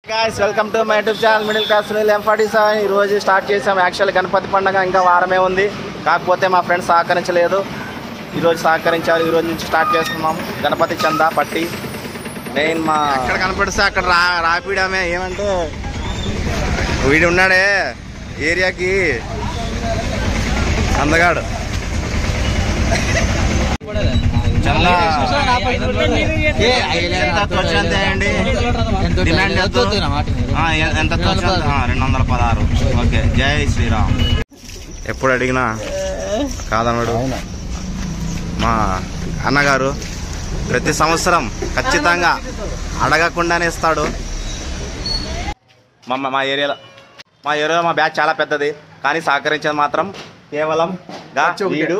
Guys welcome to my YouTube channel middle class Sunil M47 ఈ రోజు start చేసాం. Actually Ganapati పండుగ ఇంకా వారమే ఉంది, కాకపోతే మా ఫ్రెండ్స్ సహకరించలేదు. ఈరోజు సహకరించారు. ఈ రోజు నుంచి స్టార్ట్ చేస్తున్నాం. గణపతి చందా పట్టి మెయిన్ మా అక్కడ కనపడిస్తే అక్కడ రాపిడమే. ఏమంటే వీడు ఉన్నాడే ఏరియాకి అందగాడు. చందా డిమాండ్ ఎంత? 216. ఓకే, జై శ్రీరామ్. ఎప్పుడు అడిగినా కాదన్నాడు మా అన్నగారు. ప్రతి సంవత్సరం ఖచ్చితంగా అడగకుండానే ఇస్తాడు. మా ఏరియాలో మా బ్యాచ్ చాలా పెద్దది, కానీ సహకరించేది మాత్రం కేవలం వీడు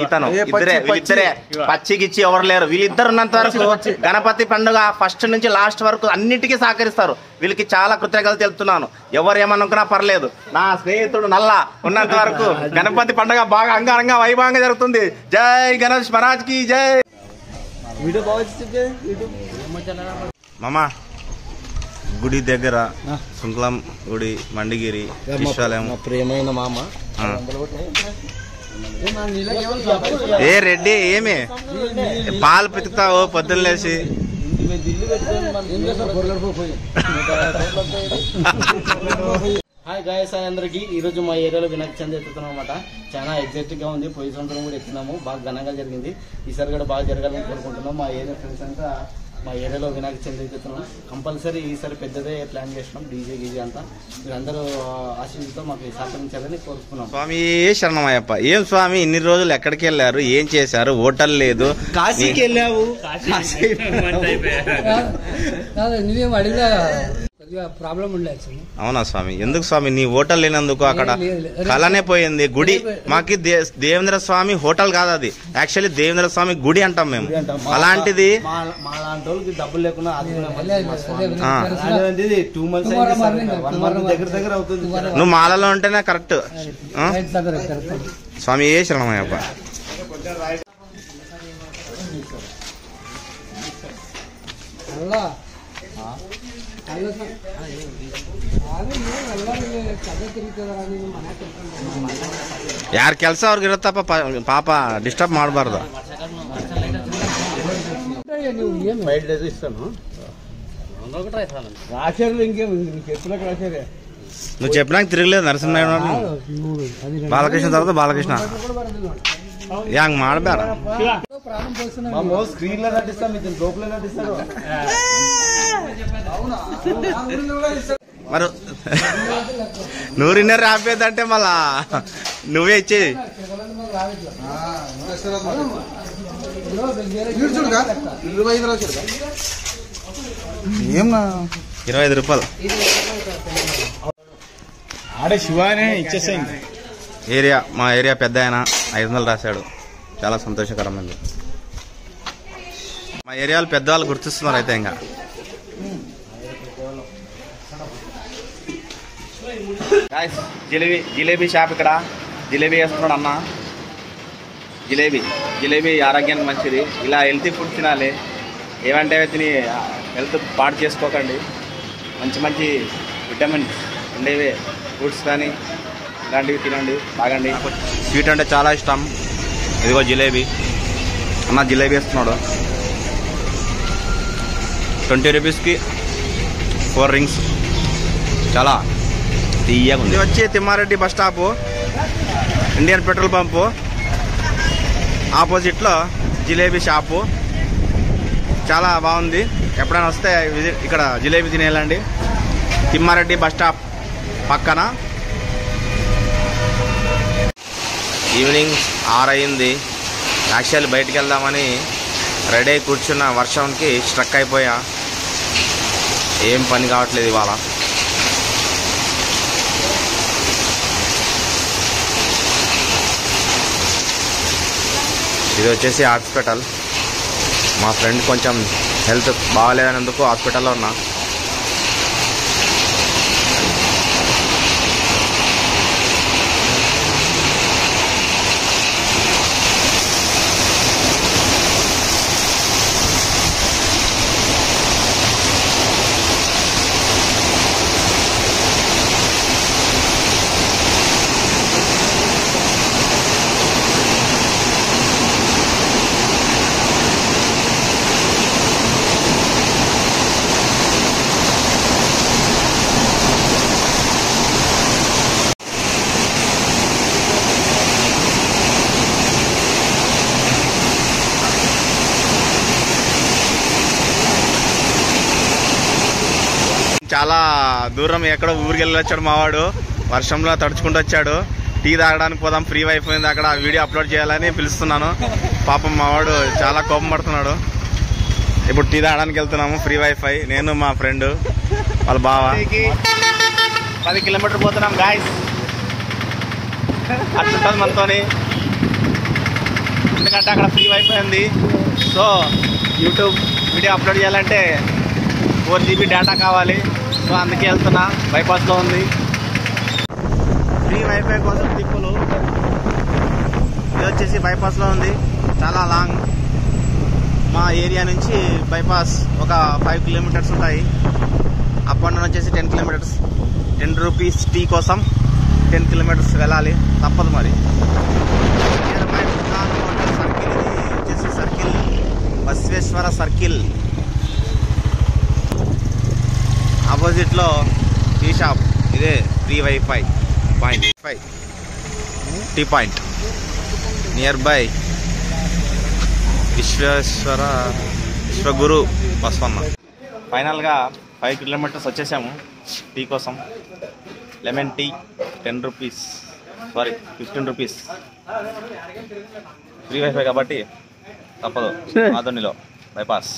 ఇతను. వీళ్ళిద్దరే పచ్చికిచ్చి ఎవరు లేరు. వీళ్ళిద్దరు ఉన్నంత వరకు గణపతి పండుగ ఫస్ట్ నుంచి లాస్ట్ వరకు అన్నిటికీ సహకరిస్తారు. వీళ్ళకి చాలా కృతజ్ఞతలు తెలుపుతున్నాను. ఎవరు ఏమనుకున్నా పర్లేదు. నా స్నేహితుడు నల్ల ఉన్నంత వరకు గణపతి పండుగ బాగా అంగరంగ వైభవంగా జరుగుతుంది. జై గణేష్ మహారాజ్ కి జై. మామా గుడి దగ్గర శుంకులం గుడి మండిగిరి విశ్వాలయం ప్రియమైన మామ. ఏ రెడ్డి ఏమి పాలు పితుకుతావు పొద్దున్న లేచి? హాయ్ గాయస్ అందరికి. ఈ రోజు మా ఏరియాలో వినాయక చవితి ఎత్తుతున్నాం అనమాట. చాలా ఎగ్జైటింగ్ గా ఉంది. పోయి సంవత్సరం కూడా ఎత్తున్నాము, బాగా ఘనంగా జరిగింది. ఈసారి కూడా బాగా జరగాలని కోరుకుంటున్నాం. మా ఏరియా ఫ్రెండ్స్ అంతా మా ఏరియాలో వినాయక చవితి ఎత్తుతున్నాం. కంపల్సరీ ఈసారి పెద్దదే ప్లాన్ చేసినాం. డీజే గీజే అంతా మీరందరూ ఆశీస్సుతో మాకు సహకరించాలని కోరుకున్నాం. స్వామి శరణమయ్యప్ప. ఏం స్వామి ఇన్ని రోజులు ఎక్కడికి వెళ్ళారు, ఏం చేశారు? హోటల్ లేదు, కాశీకి వెళ్ళావు. నువ్వేం అడిగినా ప్రాబ్లం ఉండేది. అవునా స్వామి? ఎందుకు స్వామి నీ హోటల్ లేనందుకు? అక్కడ కళనే పోయింది. గుడి మాకి దేవేంద్ర స్వామి హోటల్ కాదు, అది యాక్చువల్లీ దేవేంద్ర స్వామి గుడి అంటాం మేము. అలాంటిది డబ్బులు లేకుండా దగ్గర అవుతుంది. నువ్వు మాలలో ఉంటేనే కరెక్ట్. స్వామి ఏ శరణమయ్యప్ప. ಯಾರ ಕೆಲಸ ಅವ್ರಿಗೆ ಇರುತ್ತಪ್ಪ, ಪಾಪ ಡಿಸ್ಟರ್ಬ್ ಮಾಡಬಾರ್ದು. నువ్వు చెప్పినాక తిరగలేదు నరసింహనాయుడు బాలకృష్ణ తర్వాత బాలకృష్ణ యాంగ్ ಮಾಡಬೇಡ. స్క్రీన్ లో నటిస్తాం, లోపల నటిస్తాడు. మరి నూరిన్నర ఆపేదంటే మళ్ళా నువ్వే ఇచ్చేది. 25 రూపాయలు ఆడే శివానే ఇచ్చేసా. ఏరియా మా ఏరియా పెద్ద ఆయన 500 రాశాడు. చాలా సంతోషకరమైంది. మా ఏరియాలో పెద్దవాళ్ళు గుర్తిస్తున్నారు. అయితే ఇంకా జిలేబీ షాప్. ఇక్కడ జిలేబీ వేస్తున్నాడు అన్న. జిలేబీ ఆరోగ్యానికి మంచిది. ఇలా హెల్తీ ఫుడ్ తినాలి. ఏమంటే తిని హెల్త్ పాడు చేసుకోకండి. మంచి విటమిన్స్ ఉండేవి ఫ్రూట్స్ కానీ ఇలాంటివి తినండి, తాగండి. స్వీట్ అంటే చాలా ఇష్టం. ఇదిగో జిలేబీ అన్న. జిలేబీ వేస్తున్నాడు. 20 రూపీస్కి 4 రింగ్స్. చాలా తీయగా ఉంది. వచ్చి Thimma Reddy bus stop, Indian petrol pump ఆపోజిట్లో జిలేబీ షాపు. చాలా బాగుంది. ఎప్పుడైనా వస్తే ఇక్కడ జిలేబీ తినేయాలండి. తిమ్మారెడ్డి బస్ స్టాప్ పక్కన. ఈవినింగ్ 6 అయింది. యాక్చువల్లీ బయటికి వెళ్దామని రెడీ అయి కూర్చున్న వర్షంకి స్ట్రక్ అయిపోయా. ఏం పని కావట్లేదు ఇవాళ. ఇది వచ్చేసి హాస్పిటల్. మా ఫ్రెండ్ కొంచెం హెల్త్ బాగాలేదనేందుకు హాస్పిటల్లో ఉన్నా. చాలా దూరం ఎక్కడో ఊరికి వెళ్ళి వచ్చాడు మావాడు, వర్షంలో తడుచుకుంటూ వచ్చాడు. టీ తాగడానికి పోదాం, ఫ్రీ వైఫై ఉంది అక్కడ, వీడియో అప్లోడ్ చేయాలని పిలుస్తున్నాను. పాపం మావాడు చాలా కోపం పడుతున్నాడు. ఇప్పుడు టీ తాగడానికి వెళ్తున్నాము, ఫ్రీ వైఫై, నేను మా ఫ్రెండ్ వాళ్ళ బావ. 10 కిలోమీటర్ పోతున్నాం గాయస్. అట్లుంటుంది మనతోని, ఎందుకంటే అక్కడ ఫ్రీ వైఫై ఉంది. సో యూట్యూబ్ వీడియో అప్లోడ్ చేయాలంటే 4 GB డేటా కావాలి. సో అందుకే వెళ్తున్నా, బైపాస్లో ఉంది. ఫ్రీ వైఫై కోసం తిప్పులు. ఇది వచ్చేసి బైపాస్లో ఉంది, చాలా లాంగ్. మా ఏరియా నుంచి బైపాస్ ఒక 5 కిలోమీటర్స్ ఉంటాయి. అప్ అండ్ డౌన్ వచ్చేసి 10 కిలోమీటర్స్. 10 రూపీస్ టీ కోసం 10 కిలోమీటర్స్ వెళ్ళాలి, తప్పదు మరి. సర్కిల్ ఇది వచ్చేసి సర్కిల్, బసవేశ్వర సర్కిల్. ఆపోజిట్లో టీ షాప్, ఇదే free wifi point, tea point near by Vishwaguru Basavanna. ఫైనల్గా 5 కిలోమీటర్స్ వచ్చేసాము టీ కోసం. Lemon tea 10 rupees, sorry 15 rupees. Free wifi కాబట్టి తప్పదు, ఆదోనిలో బైపాస్.